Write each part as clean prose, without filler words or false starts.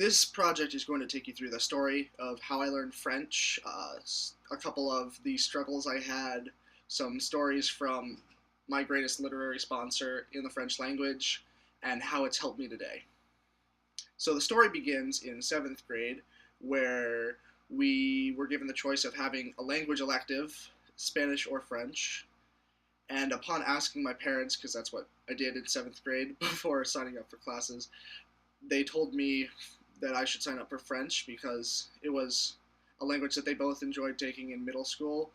This project is going to take you through the story of how I learned French, a couple of the struggles I had, some stories from my greatest literary sponsor in the French language, and how it's helped me today. So the story begins in seventh grade, where we were given the choice of having a language elective, Spanish or French. And upon asking my parents, because that's what I did in seventh grade before signing up for classes, they told me that I should sign up for French because it was a language that they both enjoyed taking in middle school,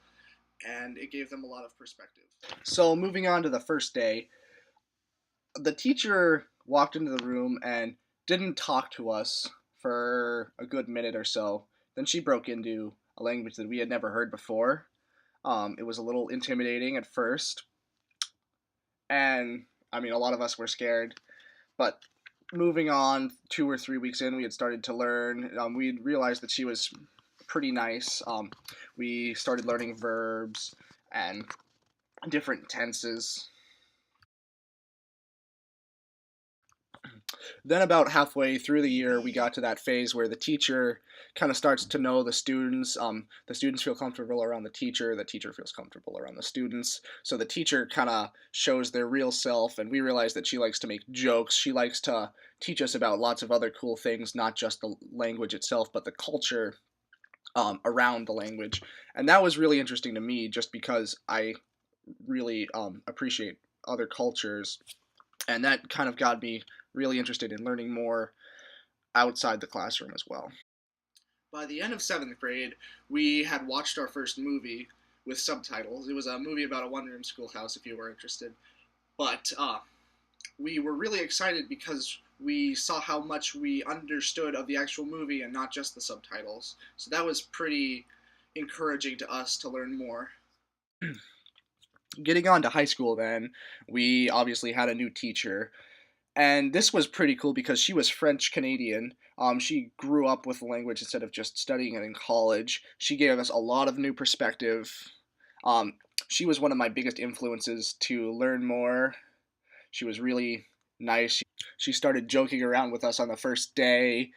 and it gave them a lot of perspective. So, moving on to the first day, the teacher walked into the room and didn't talk to us for a good minute or so. Then she broke into a language that we had never heard before. It was a little intimidating at first, and a lot of us were scared, but moving on 2 or 3 weeks in, we had started to learn. We realized that she was pretty nice. We started learning verbs and different tenses. Then about halfway through the year, we got to that phase where the teacher kind of starts to know the students. The students feel comfortable around the teacher feels comfortable around the students. So the teacher kind of shows their real self, and we realize that she likes to make jokes. She likes to teach us about lots of other cool things, not just the language itself, but the culture around the language. And that was really interesting to me just because I really appreciate other cultures, and that kind of got me really interested in learning more outside the classroom as well. By the end of seventh grade, we had watched our first movie with subtitles. It was a movie about a one-room schoolhouse, if you were interested. But we were really excited because we saw how much we understood of the actual movie and not just the subtitles. So that was pretty encouraging to us to learn more. Getting on to high school, then, we obviously had a new teacher, and this was pretty cool because she was French Canadian. She grew up with the language instead of just studying it in college. She gave us a lot of new perspective. Um, she was one of my biggest influences to learn more. She was really nice. She started joking around with us on the first day.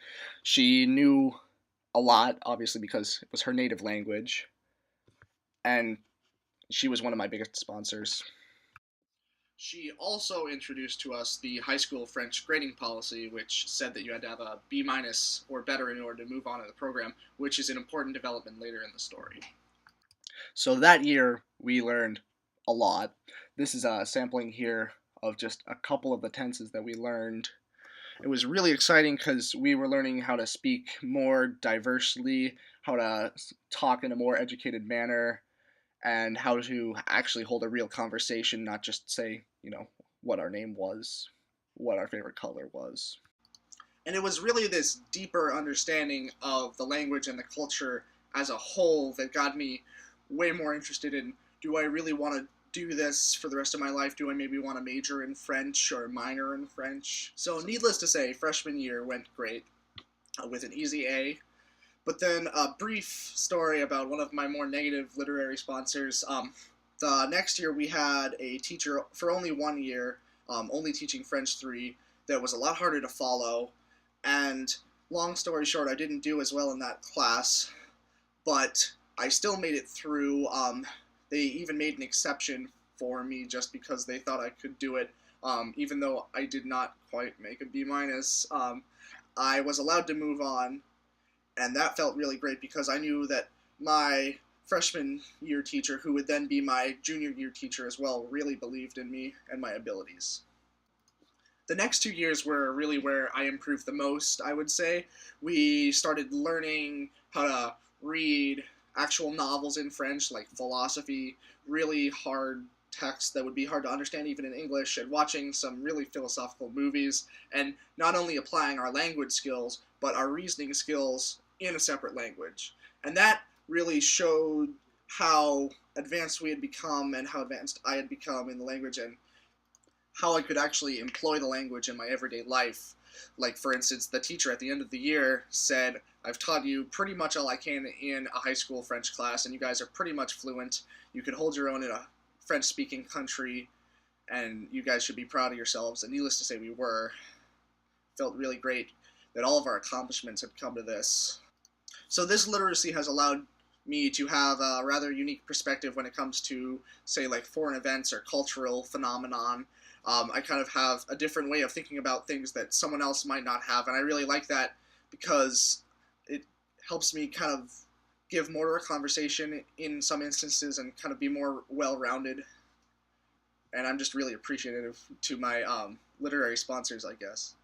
She knew a lot, obviously, because it was her native language. And she was one of my biggest sponsors. She also introduced to us the high school French grading policy, which said that you had to have a B minus or better in order to move on in the program, which is an important development later in the story. So that year, we learned a lot. This is a sampling here of just a couple of the tenses that we learned. It was really exciting because we were learning how to speak more diversely, how to talk in a more educated manner, and how to actually hold a real conversation, not just say, what our name was, what our favorite color was. And it was really this deeper understanding of the language and the culture as a whole that got me way more interested in, do I really want to do this for the rest of my life? Do I maybe want to major in French or minor in French? So needless to say, freshman year went great with an easy A. But then a brief story about one of my more negative literary sponsors. The next year we had a teacher for only 1 year, only teaching French 3, that was a lot harder to follow. And long story short, I didn't do as well in that class, but I still made it through. They even made an exception for me just because they thought I could do it, even though I did not quite make a B minus. I was allowed to move on, and that felt really great because I knew that my freshman year teacher, who would then be my junior year teacher as well, really believed in me and my abilities. The next 2 years were really where I improved the most, I would say. We started learning how to read actual novels in French, like philosophy, really hard texts that would be hard to understand even in English, and watching some really philosophical movies, and not only applying our language skills, but our reasoning skills in a separate language. And that really showed how advanced we had become and how advanced I had become in the language, and how I could actually employ the language in my everyday life. Like, for instance, the teacher at the end of the year said, I've taught you pretty much all I can in a high school French class, and you guys are pretty much fluent. You could hold your own in a French-speaking country, and you guys should be proud of yourselves. And needless to say, we were. Felt really great. that all of our accomplishments have come to this. So this literacy has allowed me to have a rather unique perspective when it comes to, say, like foreign events or cultural phenomenon. I kind of have a different way of thinking about things that someone else might not have, and I really like that because it helps me kind of give more to a conversation in some instances and kind of be more well-rounded. And I'm just really appreciative to my literary sponsors, I guess.